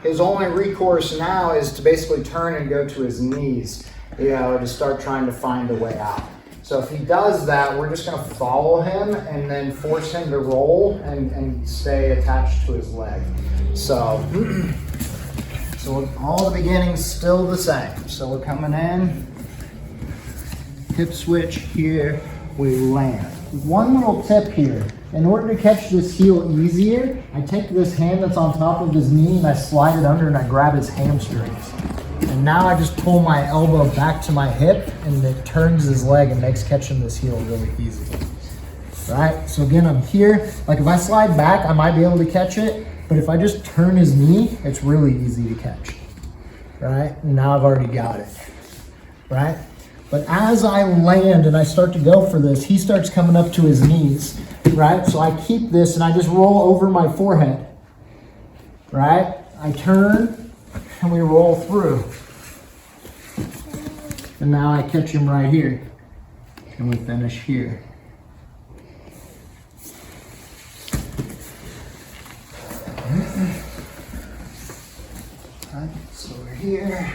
his only recourse now is to basically turn and go to his knees, to start trying to find a way out. So if he does that, we're just gonna follow him and then force him to roll and stay attached to his leg. So all the beginning's still the same. So we're coming in, hip switch here, we land. One little tip here, in order to catch this heel easier, I take this hand that's on top of his knee and I slide it under and I grab his hamstrings. And now I just pull my elbow back to my hip and it turns his leg and makes catching this heel really easy. Right? So again, I'm here. Like if I slide back, I might be able to catch it, but if I just turn his knee, it's really easy to catch. Right? And now I've already got it. Right? But as I land and I start to go for this, he starts coming up to his knees, right? So I keep this and I just roll over my forehead, right? I turn and we roll through. And now I catch him right here and we finish here. Right, so we're here,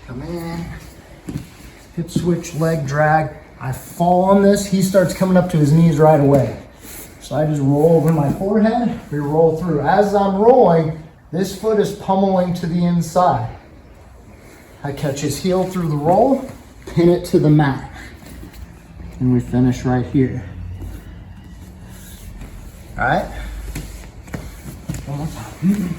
come in. Hip switch, leg drag. I fall on this, he starts coming up to his knees right away. So I just roll over my forehead, we roll through. As I'm rolling, this foot is pummeling to the inside. I catch his heel through the roll, pin it to the mat. And we finish right here. All right? One more time.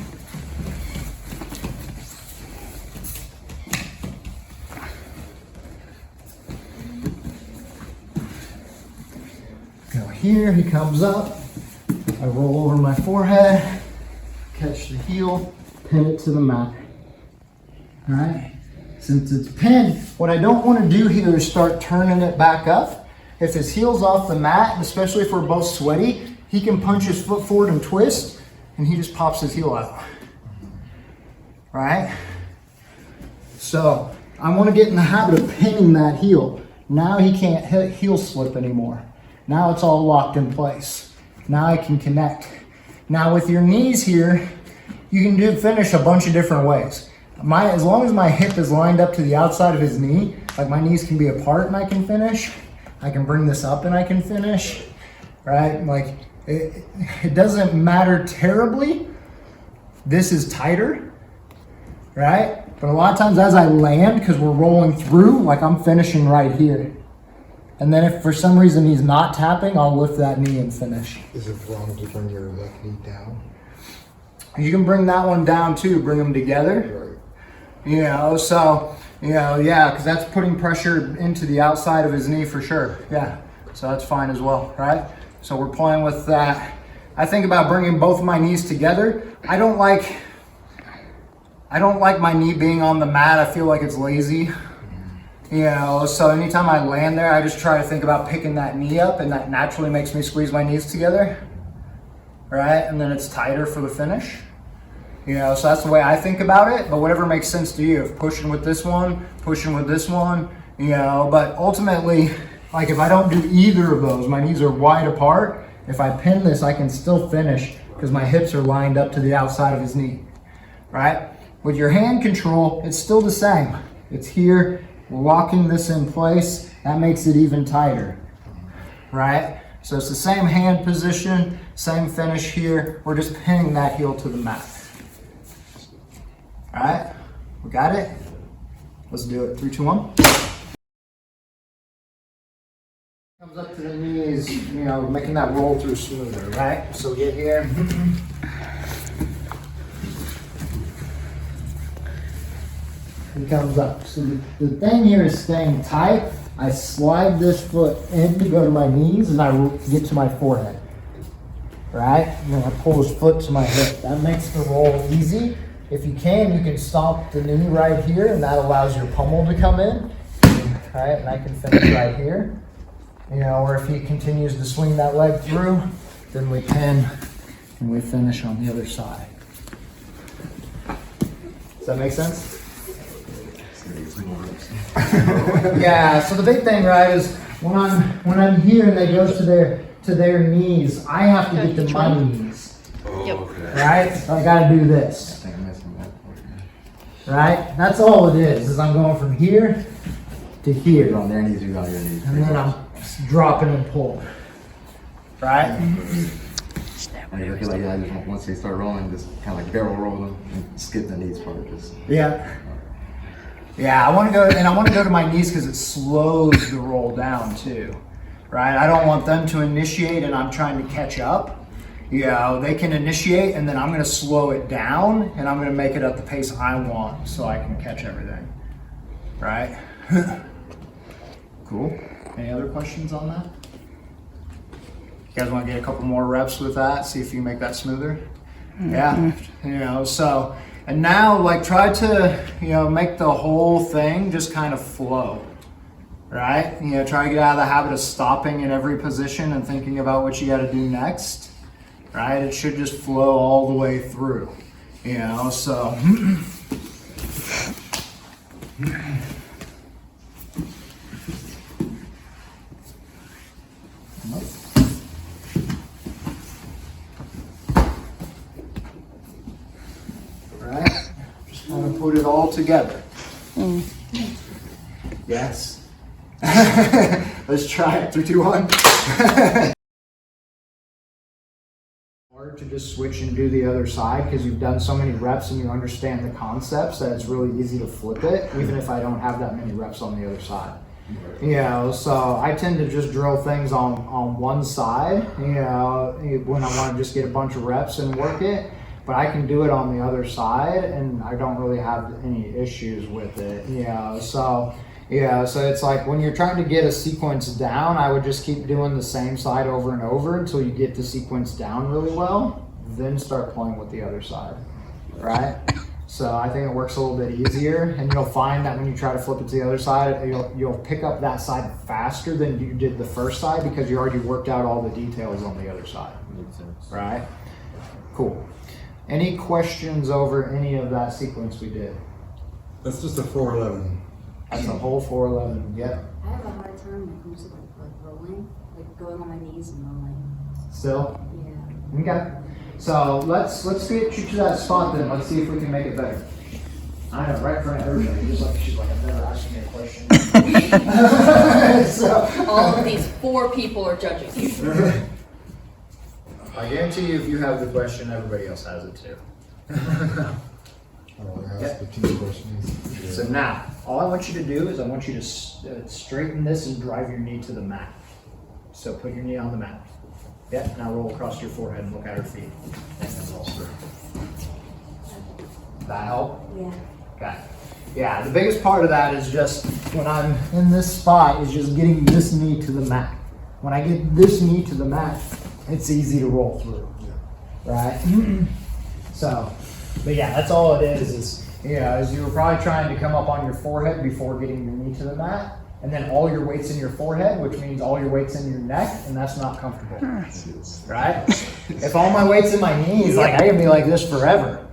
Here, he comes up, I roll over my forehead, catch the heel, pin it to the mat. All right, since it's pinned, what I don't want to do here is start turning it back up. If his heel's off the mat, and especially if we're both sweaty, he can punch his foot forward and twist, and he just pops his heel out. All right? So, I want to get in the habit of pinning that heel. Now he can't heel slip anymore. Now it's all locked in place. Now I can connect. Now with your knees here, you can finish a bunch of different ways. As long as my hip is lined up to the outside of his knee, like my knees can be apart and I can finish. I can bring this up and I can finish, right? Like it doesn't matter terribly. This is tighter, right? But a lot of times as I land, because we're rolling through, like I'm finishing right here. And then if for some reason he's not tapping, I'll lift that knee and finish. Is it wrong to bring your left knee down? You can bring that one down too, bring them together. Right. So, yeah, because that's putting pressure into the outside of his knee for sure. Yeah, so that's fine as well, right? So we're playing with that. I think about bringing both of my knees together. I don't like my knee being on the mat. I feel like it's lazy. So anytime I land there, I just try to think about picking that knee up, and that naturally makes me squeeze my knees together, right? And then it's tighter for the finish. So that's the way I think about it, but whatever makes sense to you. If pushing with this one, but ultimately, like if I don't do either of those, my knees are wide apart. If I pin this, I can still finish because my hips are lined up to the outside of his knee, right? With your hand control, it's still the same. It's here. We're locking this in place. That makes it even tighter, right? So it's the same hand position, same finish here. We're just pinning that heel to the mat. All right, we got it? Let's do it. 3, 2, 1. Comes up to the knees, making that roll through smoother, right? So get here. He comes up. So the thing here is staying tight. I slide this foot in to go to my knees and I get to my forehead, right? And then I pull his foot to my hip. That makes the roll easy. If you can stop the knee right here and that allows your pummel to come in, right? And I can finish right here. Or if he continues to swing that leg through, then we pin and we finish on the other side. Does that make sense? Yeah, so the big thing, right, is when I'm here and they go to their knees, I have to get to my knees. Yep. Right? So I gotta do this. right? That's all it is I'm going from here to You're here. on their knees, you're on your knees. And then I'm dropping and pulling, right? And I feel like, yeah, I just want, once they start rolling, just kind of like barrel roll them and skip the knees part. Just Yeah. Yeah, I want to go, and I want to go to my knees because it slows the roll down too, right? I don't want them to initiate and I'm trying to catch up. You know, they can initiate and then I'm going to slow it down and I'm going to make it at the pace I want so I can catch everything, right? Cool. Any other questions on that? You guys want to get a couple more reps with that? See if you make that smoother? Yeah, you know, so, and now like try to, you know, make the whole thing just kind of flow, right? You know, try to get out of the habit of stopping in every position and thinking about what you got to do next, right? It should just flow all the way through, you know, so. Right? Just want to put it all together. Yes. Let's try it. 3, 2, 1. Hard to just switch and do the other side because you've done so many reps and you understand the concepts that it's really easy to flip it, even if I don't have that many reps on the other side. You know, so I tend to just drill things on one side, you know, when I want to just get a bunch of reps and work it. But I can do it on the other side and I don't really have any issues with it, you know, so yeah, so it's like when you're trying to get a sequence down, I would just keep doing the same side over and over until you get the sequence down really well, then start playing with the other side, right? So I think it works a little bit easier, and you'll find that when you try to flip it to the other side, you'll pick up that side faster than you did the first side because you already worked out all the details on the other side, makes sense. right? Cool. Any questions over any of that sequence we did? That's just a 411. That's a whole 411. Yep. I have a hard time when it comes to like rolling, like going on my knees and rolling. Still? Yeah. Okay. So let's get you to that spot then. Let's see if we can make it better. I know, right in front of everybody. Just like she's like, I've never asked me a question. So, All of these 4 people are judging you. I guarantee you, if you have the question, everybody else has it too. I don't want to ask the 2 questions. So now, all I want you to do is I want you to straighten this and drive your knee to the mat. So put your knee on the mat. Yeah, now roll across your forehead and look at her feet. And then roll through. That help? Yeah. Okay. Yeah, the biggest part of that is just when I'm in this spot is just getting this knee to the mat. When I get this knee to the mat, it's easy to roll through. Right? So, but yeah, that's all it is you know, is you were probably trying to come up on your forehead before getting your knee to the mat, and then all your weight's in your forehead, which means all your weight's in your neck, and that's not comfortable. Right? If all my weight's in my knees, like I can be like this forever.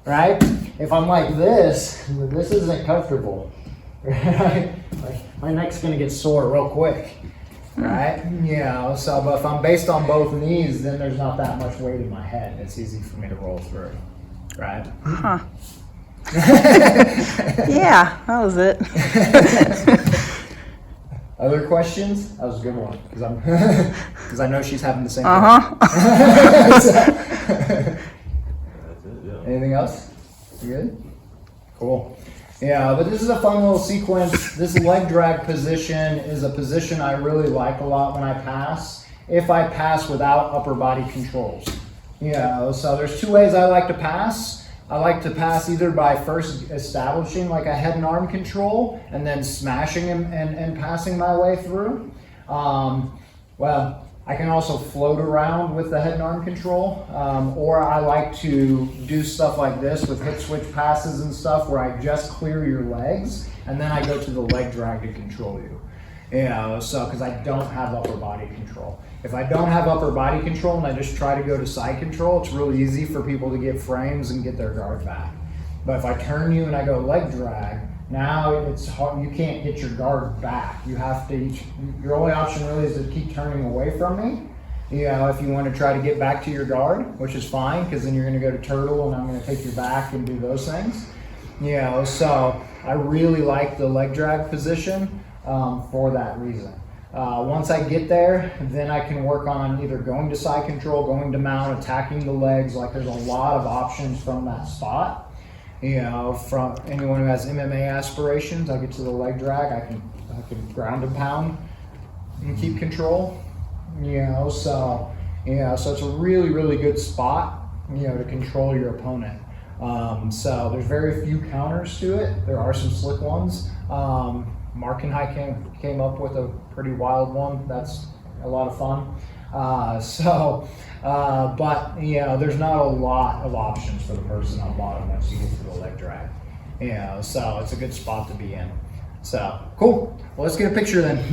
Right? If I'm like this isn't comfortable. Right? Like my neck's gonna get sore real quick. Right? You know, so but if I'm based on both knees, then there's not that much weight in my head. It's easy for me to roll through. Right? Huh. Yeah, that was it. Other questions? That was a good one because I'm because I know she's having the same. Anything else? You good? Cool. Yeah, but this is a fun little sequence. This leg drag position is a position I really like a lot when I pass. If I pass without upper body controls. Yeah, so there's 2 ways I like to pass. I like to pass either by first establishing like a head and arm control and then smashing and passing my way through. Well, I can also float around with the head and arm control, or I like to do stuff like this with hip switch passes and stuff where I just clear your legs and then I go to the leg drag to control you. You know, so because I don't have upper body control. If I don't have upper body control and I just try to go to side control, it's really easy for people to get frames and get their guard back. But if I turn you and I go leg drag, now it's hard, you can't get your guard back. You have to, your only option really is to keep turning away from me. You know, if you want to try to get back to your guard, which is fine, because then you're going to go to turtle and I'm going to take your back and do those things. You know, so I really like the leg drag position for that reason. Once I get there, then I can work on either going to side control, going to mount, attacking the legs. Like there's a lot of options from that spot. You know, from anyone who has MMA aspirations, I get to the leg drag, I can ground and pound and keep control. You know, so so it's a really, really good spot, you know, to control your opponent. So there's very few counters to it. There are some slick ones. Mark and I came up with a pretty wild one. That's a lot of fun. But you know, there's not a lot of options for the person on bottom once you get to the leg drag. You know, so it's a good spot to be in. So cool. Well, let's get a picture then.